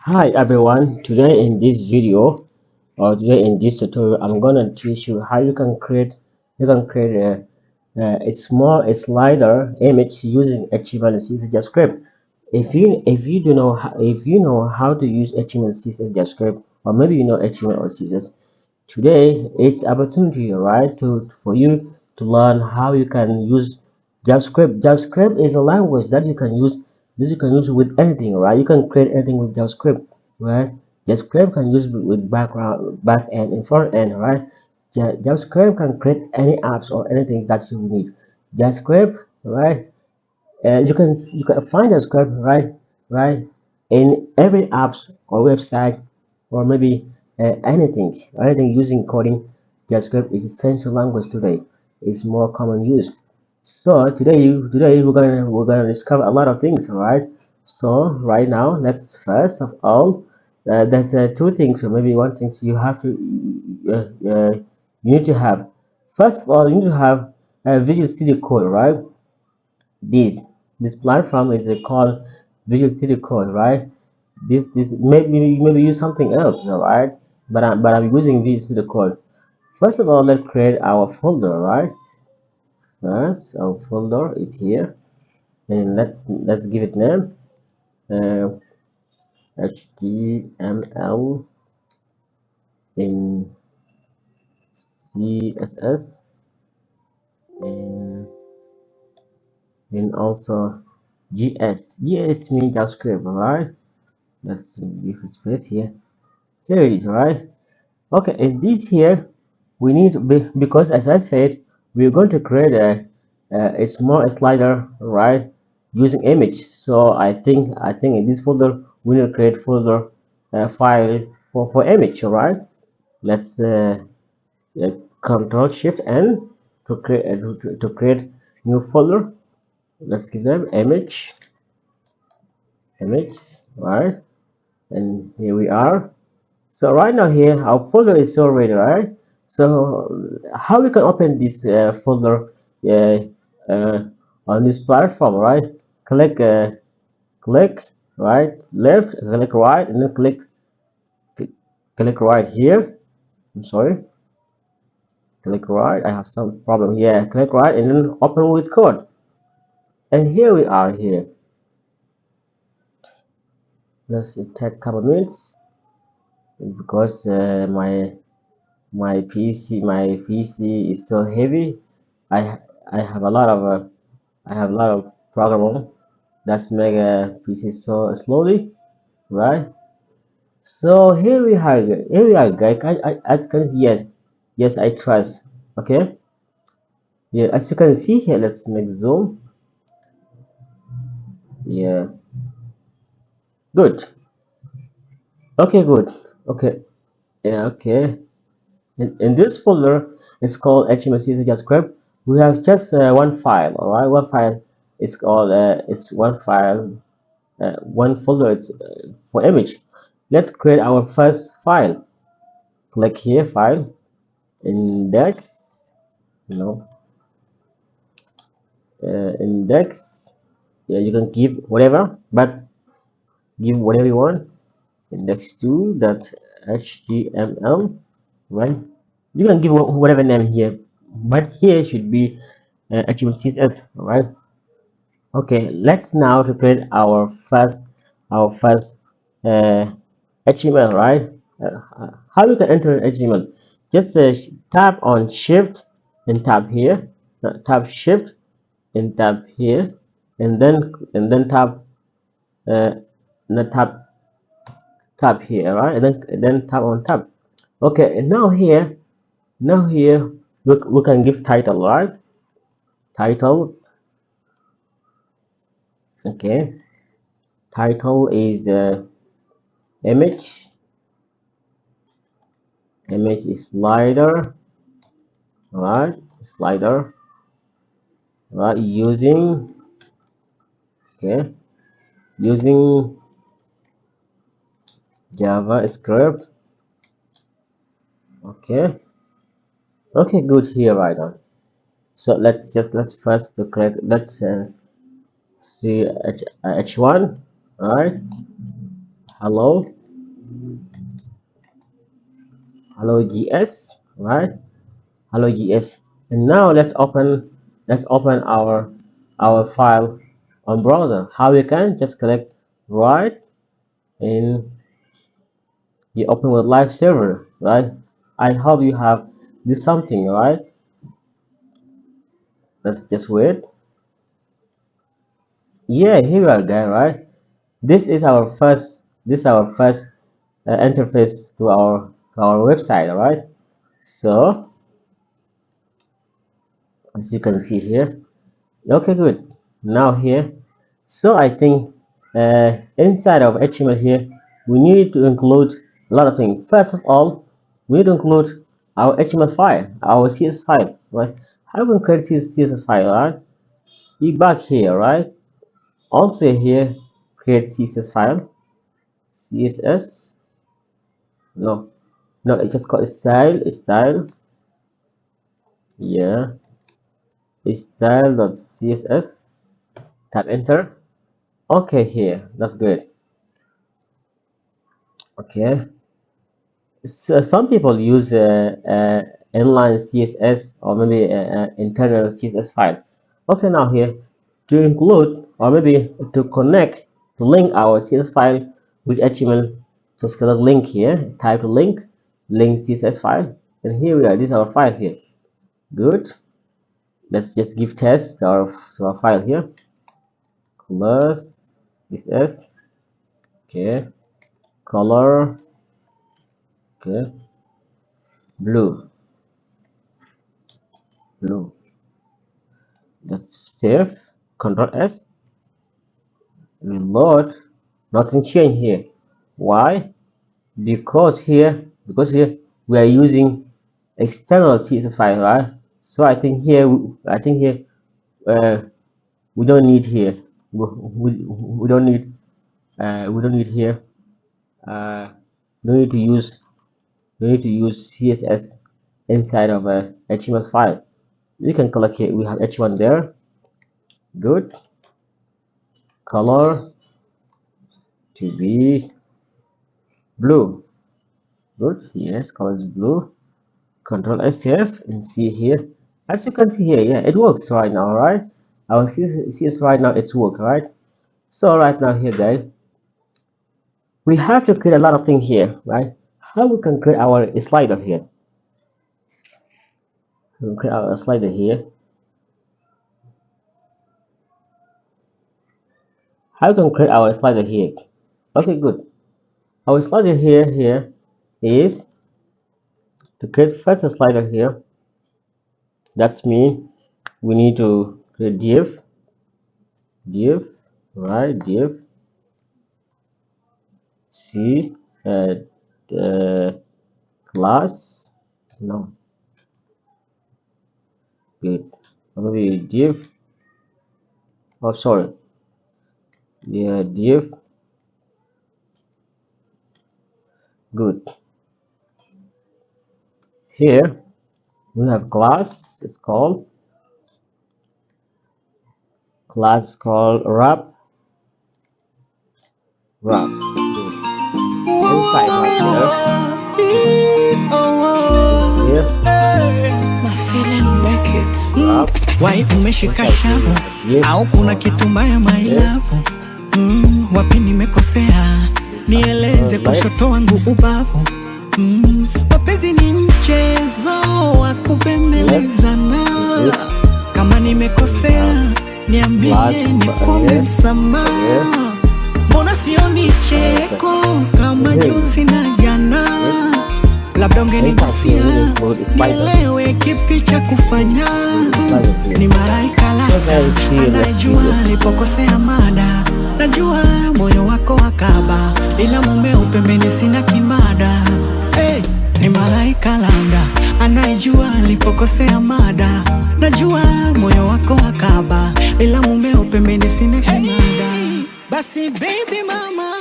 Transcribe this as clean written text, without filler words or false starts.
Hi everyone, today in this video or today in this tutorial I'm gonna teach you how you can create a slider image using HTML and CSS JavaScript. If you know how to use HTML and CSS JavaScript, or maybe you know HTML or CSS, today it's opportunity, right, to for you to learn how you can use JavaScript. JavaScript is a language that you can use with anything, right? You can create anything with JavaScript, right? JavaScript can use with background, back end, and front end, right? JavaScript can create any apps or anything that you need. JavaScript, right? You can find JavaScript, right, in every apps or website, or maybe anything using coding. JavaScript is essential language today. It's more common use. So today we're gonna discover a lot of things, right? So right now, let's first of all, there's two things, or maybe one thing you need to have. First of all, you need to have a Visual Studio Code, right? This platform is called Visual Studio Code, right? This maybe use something else, all right? But I'm using Visual Studio Code. First of all, let's create our folder, right? First, our folder is here, and let's give it name, uh, HTML in CSS, and also GS. GS means JavaScript, right? Let's give it space here. Here it is, right? Okay, in this here, we need to be, because as I said, we're going to create a small slider, right, using image. So I think in this folder we need to create folder file for image, all right? Let's uh, Control Shift N to create new folder. Let's give them image, right? And here we are. So right now here our folder is already, right? So how we can open this folder uh, uh, on this platform, right? Click click right, left, click right, and then click right here. I'm sorry, click right. I have some problem here. Click right and then open with code. And here we are here. Let's take a couple minutes because my PC is so heavy. I I have a lot of program that's make a PC so slowly, right? So here we are, guys. As you can see, yes, I trust. Okay, yeah, as you can see here, let's make zoom. Yeah, good. Okay, good. Okay, yeah, okay. In this folder, it's called HTML JavaScript. We have just one file, all right? One file. It's one file, one folder. It's for image. Let's create our first file. Click here, file, index, you know, index. Yeah, you can give whatever, but give whatever you want. Index2 dot html, right? You can give whatever name here, but here should be HTML CSS, right? Okay, let's now to create our first uh, HTML, right? How you can enter HTML? Just tap on Shift and tap here, tap Shift and tap here, and then tap uh, and tap here, right? And then tap on tab. Okay, and now here we can give title, right? Title. Okay, title is image. Image is slider, right? Slider, right? Using JavaScript. Okay, okay, good here, right on. So let's first to click. Let's see H1, right? hello GS, right? Hello GS. And now let's open our file on browser. How you can just click right and you open with live server, right? I hope you have this something, right? Let's just wait. Yeah, here we are, guys, right? This is our first interface to our website, all right? So as you can see here, okay, good. Now here, so I think inside of HTML here, we need to include a lot of things. First of all, we need to include our HTML file, our CSS file, right? How we can create CSS file, right? You back here, right? Also here, create CSS file, CSS, no, it's just called style, yeah, style.css, tap enter. Okay, here, that's good. Okay, so some people use inline CSS or maybe internal CSS file. Okay, now here to include or maybe to connect to link our CSS file with HTML, just click link here, type link CSS file, and here we are. This is our file here. Good. Let's just give test to our file here. Plus CSS. Okay. Color. Okay. Blue. Let's save. Control S. Reload. Nothing changed here. Why? Because here we are using external CSS file, right? So I think here uh, we don't need here. We don't need here. No need to use CSS inside of a HTML file. You can click here. We have H1 there. Good. Color to be blue. Good. Yes, color is blue. Control S save and see here. As you can see here, yeah, it works right now, right? Our CSS right now it's work, right? So right now here, guys, we have to create a lot of things here, right? How we can create our slider here? We can create our slider here. How we can create our slider here? Okay, good. Our slider here is to create first a slider here. That's mean we need to create div, right? Div C class, no, good. Maybe div, oh sorry, yeah, div, good. Here we have class. It's called wrap. Good. Inside right here, My feeling make it. wrap. Why umeshika shavu au kuna kitu mbaya my love? Wapi nimekosea? Nieleze kushoto wangu ubavu. Mapenzi ni mchezo wa kubembelezana. Kama nimekosea niambie nikuombe msamaha. Mbona sioni cheko kama juzi na jana? Labda ungenigusia nielewe kipi cha kufanya. Ni malaika labda anajua nilipokosea mada. Najua moyo wako wakaba, ila mume upembeni sina kimada. Hey, ni malaika labda anajua nilipokosea mada. Najua moyo wako wakaba, ila mume upembeni sina kimada. Basi baby mama